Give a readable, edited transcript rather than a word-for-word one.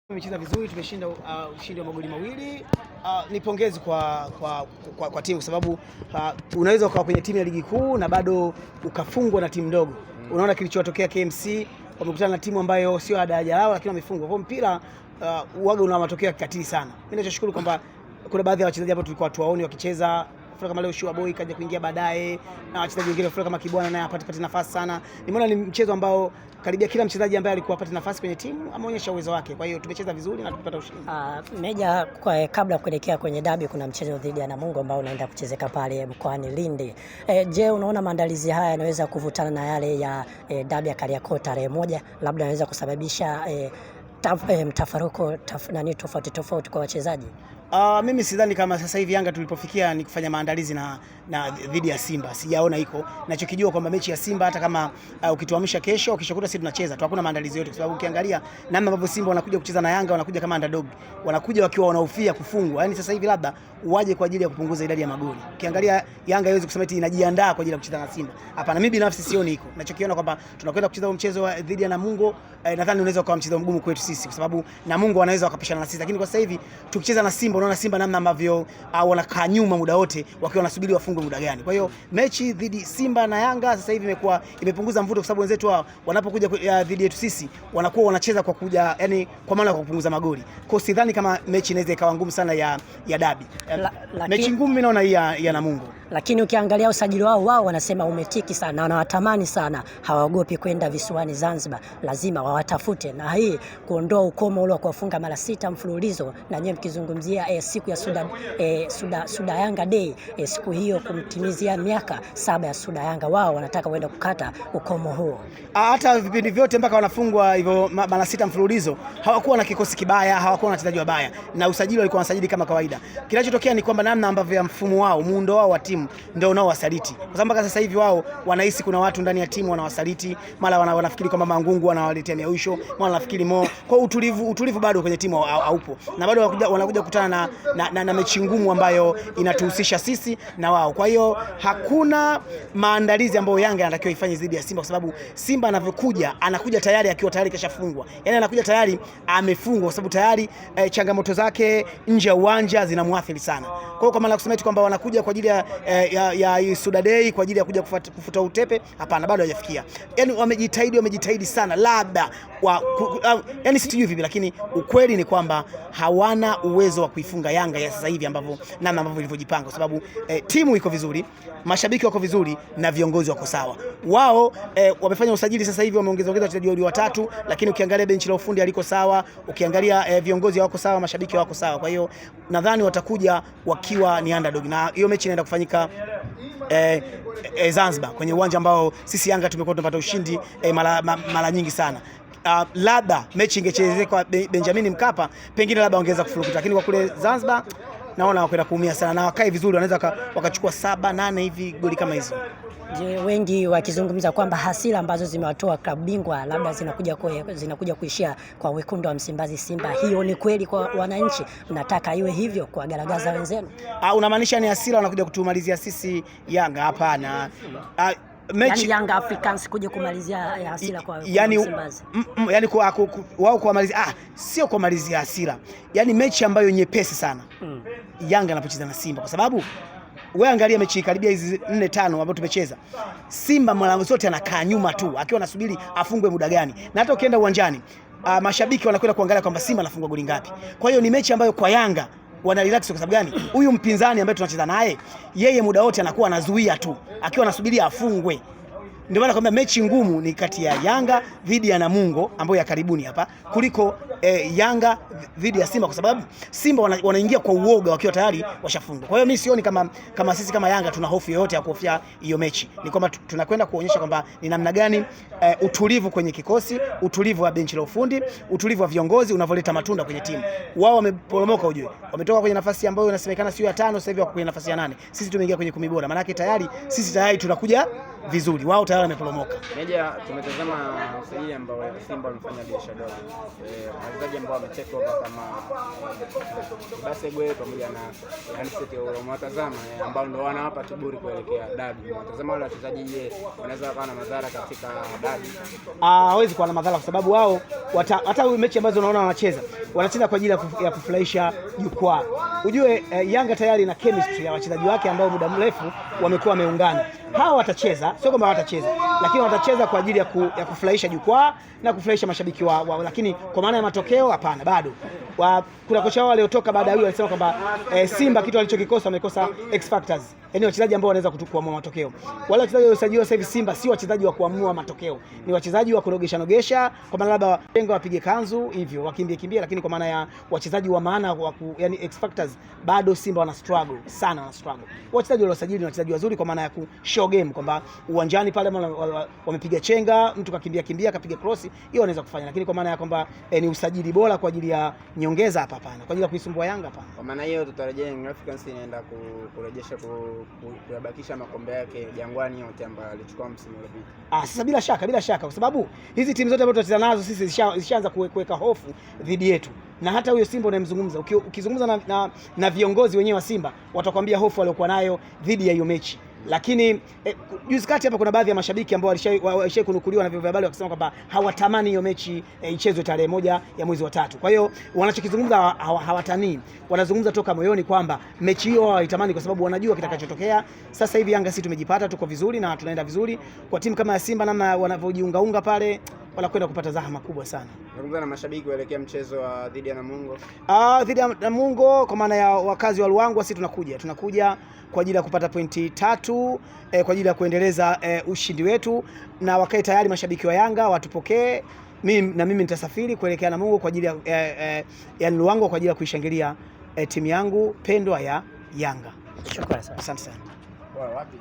Tumecheza vizuri, tumeshinda ushindi wa magoli mawili. Ni pongezi kwa timu sababu unaweza ukawa kwenye timu ya ligi kuu na bado ukafungwa na timu ndogo. Unaona kilichotokea KMC, wamekutana na timu ambayo sio daraja lao lakini wamefungwa. Kwa mpira uwaga una matokeo ya kikatili sana. Mimi nashukuru kwamba kuna baadhi ya wachezaji ambao tulikuwa tuwaoni wakicheza kama leo Shua Boy kaja kuingia baadaye na wachezaji wengine kama Kibwana naye apate nafasi sana. Nimeona ni mchezo ambao karibia kila mchezaji ambaye alikuwa apate nafasi kwenye timu ameonyesha uwezo wake. Kwa hiyo tumecheza vizuri na tupata ushindi. Meja, kabla kuelekea kwenye dabi kuna mchezo dhidi ya Namungo ambao unaenda kuchezeka pale mkoani Lindi. Je, unaona maandalizi haya yanaweza kuvutana na yale ya dabi ya Kariakoo tarehe 1, labda yanaweza kusababisha mtafaruko tofauti kwa wachezaji? Mimi sidhani kama sasa hivi Yanga tulipofikia ni kufanya maandalizi na dhidi ya Simba. Sijaona iko. Ninachokijua kwamba mechi ya Simba hata kama ukituamsha kesho ukishakuta sisi tunacheza tu, hakuna maandalizi yote kwa sababu ukiangalia namna ambavyo Simba wanakuja kucheza na Yanga, wanakuja kama underdog. Wanakuja wakiwa wanahofia kufungwa. Yaani sasa hivi labda waje kwa ajili ya kupunguza idadi ya magoli. Ukiangalia Yanga haiwezi kusema eti inajiandaa kwa ajili ya kucheza na Simba. Hapana, mimi binafsi sioni iko. Ninachokiona kwamba tunakwenda kucheza mchezo dhidi ya Namungo, nadhani unaweza kuwa mchezo mgumu kwetu sisi kwa sababu Namungo wanaweza wakapishana na sisi. Lakini kwa sasa hivi tukicheza na Simba, unaona Simba namna ambavyo wanakaa nyuma muda wote wakiwa wanasubiri wafungwe muda gani. Kwa hiyo mechi dhidi Simba na Yanga sasa hivi imepunguza mvuto kwa sababu wenzetu wao wanapokuja dhidi yetu sisi wanakuwa wanacheza kwa kuja, yani kwa maana ya kupunguza magoli. Kwa sidhani kama mechi inaweza ikawa ngumu sana ya dabi. Mechi ngumu mimi naona ya Namungo. Lakini ukiangalia usajili wao wanasema umetiki sana na wanawatamani sana, hawaogopi kwenda visiwani Zanzibar, lazima wawatafute, na hii kuondoa ukomo ule wa kuwafunga mara 6 mfululizo. Na nyewe mkizungumzia siku ya Suda Yanga Day, siku hiyo kumtimizia miaka 7 ya Suda Yanga, wao wanataka waende kukata ukomo huo. Hata vipindi vyote mpaka wanafungwa hivyo mara 6 mfululizo hawakuwa na kikosi kibaya, hawakuwa na wachezaji wabaya, na usajili walikuwa wanasajili kama kawaida. Kinachotokea ni kwamba namna ambavyo mfumo wao, muundo wao wa timu ndio unaowasaliti. Kwa sababu mpaka sasa hivi wao wanahisi kuna watu ndani ya timu wanawasaliti, mara wanafikiri kwamba Mangungu wanawaletea miausho, mara wanafikiri Mo. Kwa utulivu bado kwenye timu haupo. Na bado wanakuja kukutana na mechi ngumu ambayo inatuhusisha sisi na wao. Kwa hiyo hakuna maandalizi ambayo Yanga anatakiwa ifanye dhidi ya Simba kwa sababu Simba anakuja tayari akiwa tayari kashafungwa. Yaani anakuja tayari amefungwa kwa sababu tayari changamoto zake nje ya uwanja zinamwathiri sana. Kwa hiyo kama kusema kwamba wanakuja kwa ajili ya Suda Day kwa ajili ya kuja kufuta utepe, hapana, bado hajafikia. Yaani wamejitahidi sana, labda yaani sijui vipi, lakini ukweli ni kwamba hawana uwezo wa kuifunga Yanga ya sasa hivi ambavyo ilivyojipanga kwa sababu timu iko vizuri, mashabiki wako vizuri na viongozi wako sawa. Wao wamefanya usajili sasa hivi, wameongeza wachezaji watatu, lakini ukiangalia benchi la ufundi aliko sawa, ukiangalia viongozi wako sawa, mashabiki wako sawa. Kwa hiyo nadhani watakuja wakiwa ni underdog, na hiyo mechi inaenda kufanyika Zanzibar kwenye uwanja ambao sisi Yanga tumekuwa tunapata ushindi mara nyingi sana. Labda mechi ingechezekwa Benjamin Mkapa, pengine labda ongeza kufurukuta, lakini kwa kule Zanzibar naona wakwenda kuumia sana, na wakae vizuri wanaweza wakachukua 7-8 hivi goli kama hizo. Je, wengi wakizungumza kwamba hasira ambazo zimewatoa klabu bingwa labda zinakuja kuishia kwa wekundu wa Msimbazi Simba, hiyo ni kweli kwa wananchi? Mnataka iwe hivyo kwa garagaza wenzenu? Unamaanisha ni hasira wanakuja kutumalizia sisi Yanga? Hapana. Mechi Young Africans kuja kumalizia hasira kwa Msimbazi. Yani wao kumalizia sio kumalizia hasira. Yani mechi ambayo nyepesi sana. Yanga anapocheza na Simba kwa sababu wewe angalia mechi karibia hizi 4-5 ambazo tumecheza. Simba mara zote anakaa nyuma tu akiwa anasubiri afungwe muda gani. Na hata ukienda uwanjani mashabiki wanakwenda kuangalia kwamba Simba anafungwa goli ngapi. Kwa hiyo ni mechi ambayo kwa Yanga wana relax kwa sababu gani? Huyu mpinzani ambaye tunacheza naye, yeye muda wote anakuwa anazuia tu akiwa anasubiria afungwe. Ndio maana kwamba mechi ngumu ni kati ya Yanga dhidi ya Namungo ambayo ya karibuni hapa kuliko Yanga dhidi ya Simba kwa sababu Simba wanaingia kwa uoga wakiwa tayari washafungwa. Kwa hiyo mimi sioni kama sisi kama Yanga tuna hofu yoyote ya kuhofia hiyo mechi. Ni kwamba tunakwenda kuonyesha kwamba ni namna gani utulivu kwenye kikosi, utulivu wa benchi la ufundi, utulivu wa viongozi unavoleta matunda kwenye timu. Wao wameporomoka, ujue. Wametoka kwenye nafasi ambayo inasemekana sio ya 5, sasa hivi wako kwenye nafasi ya 8. Sisi tumeingia kwenye 10 bora. Maana yake sisi tayari tunakuja vizuri. Wao tayari wameporomoka. Meja, tumetazama usajili ambao Simba wamefanya biashara dogo. Wachezaji ambao wametake over kama Basegwe pamoja na Yanisete, unawatazama ambao ndio wanawapa kiburi kuelekea dabi. Unatazama wale wachezaji wanaweza kuwa na madhara katika dabi. Hawezi kuwa na madhara kwa sababu wao hata mechi ambazo unaona wanacheza wanacheza kwa ajili ya kufurahisha jukwaa. Ujue Yanga tayari na chemistry ya wachezaji wake ambao muda mrefu wamekuwa wameungana. Hawa watacheza, sio kwamba watacheza, lakini watacheza kwa ajili ya kufurahisha jukwaa na kufurahisha mashabiki wao, lakini kwa maana ya matokeo hapana, bado. Kuna kocha wao waliotoka baada ya huyo alisema kwamba Simba kitu alichokikosa wamekosa X factors. Yaani wachezaji ambao wanaweza kuamua matokeo. Wale wachezaji waliosajiliwa sasa hivi Simba si wachezaji wa kuamua matokeo. Ni wachezaji wa kunogesha, kwa maana labda wengi wapige kanzu hivyo, wakimbie, lakini kwa maana ya wachezaji wa maana yani X factors bado Simba wana struggle sana, wana struggle. Wachezaji waliosajili ni wachezaji wazuri kwa maana ya show game, kwamba uwanjani pale wamepiga chenga, mtu kakimbia kapiga cross, hiyo wanaweza kufanya, lakini kwa maana ya kwamba ni usajili bora kwa ajili ya nyongeza hapa hapana, kwa ajili ya kuisumbua Yanga hapana. Kwa maana hiyo tutarejea Young Africans inaenda kurejesha kuyabakisha makombe yake Jangwani yote ambayo alichukua msimu uliopita. Sasa bila shaka kwa sababu hizi timu zote ambazo tunacheza nazo sisi zishaanza kuweka hofu dhidi yetu. Na hata huyo Simba unayemzungumza, ukizungumza na viongozi wenyewe wa Simba watakwambia hofu waliokuwa nayo dhidi ya hiyo mechi. Lakini juzi kati hapa kuna baadhi ya mashabiki ambao walishawahi kunukuliwa na vyombo vya habari wakisema kwamba hawatamani hiyo mechi ichezwe tarehe 1 ya mwezi wa 3. Kwa hiyo wanachokizungumza hawatanii. Wanazungumza toka moyoni kwamba mechi hiyo hawaitamani kwa sababu wanajua kitakachotokea. Sasa hivi Yanga sisi tumejipata, tuko vizuri na tunaenda vizuri. Kwa timu kama ya Simba namna wanavyojiungaunga pale wanakwenda kupata zahama kubwa sana. Nazungumza na mashabiki kuelekea mchezo wa dhidi ya Namungo. Dhidi ya Namungo kwa maana ya wakazi wa Luangwa, sisi tunakuja kwa ajili ya kupata pointi 3 kwa ajili ya kuendeleza ushindi wetu, na wakae tayari mashabiki wa Yanga watupokee. Mimi nitasafiri kuelekea Namungo kwa ajili ya Luangwa kwa ajili ya kuishangilia timu yangu pendwa ya Yanga. Shukrani sana. Asante sana. Wapi?